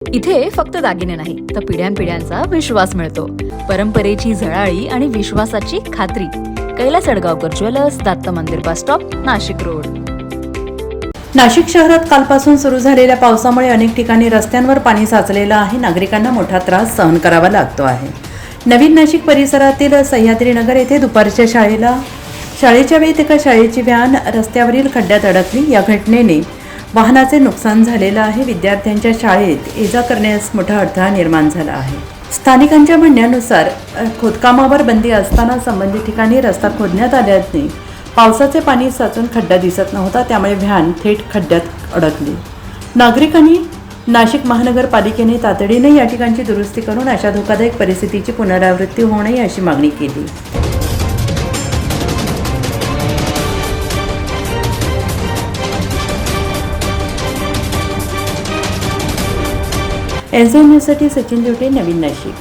इथे फक्त दागिने नाही तर पिढ्यानपिढ्यांचा विश्वास मिळतो. परंपरेची झळाळी आणि विश्वासाची खात्री. कैलास अडगावकर ज्वेलर्स, दत्त मंदिर bus stop, Nashik road. Nashik शहरात कालपासून सुरू झालेल्या पावसामुळे अनेक ठिकाणी रस्त्यांवर पाणी साचलेलं आहे. नागरिकांना मोठा त्रास सहन करावा लागतो आहे. नवीन नाशिक परिसरातील सह्याद्रीनगर येथे दुपारच्या शाळेच्या वेळी एका शाळेची व्हॅन रस्त्यावरील खड्ड्यात अडकली. या घटनेने वाहनाचे नुकसान झालेलं आहे. विद्यार्थ्यांच्या शाळेत ये-जा करण्यास मोठा अडथळा निर्माण झाला आहे. स्थानिकांच्या म्हणण्यानुसार खोदकामावर बंदी असताना संबंधित ठिकाणी रस्ता खोदण्यात आल्याने पावसाचे पाणी साचून खड्डा दिसत नव्हता, त्यामुळे व्हॅन थेट खड्ड्यात अडकली. नागरिकांनी नाशिक महानगरपालिकेने तातडीने या ठिकाणची दुरुस्ती करून अशा धोकादायक परिस्थितीची पुनरावृत्ती होऊ नये अशी मागणी केली. एनसीएन न्यूजसाठी सचिन जोटे, नवीन नाशिक.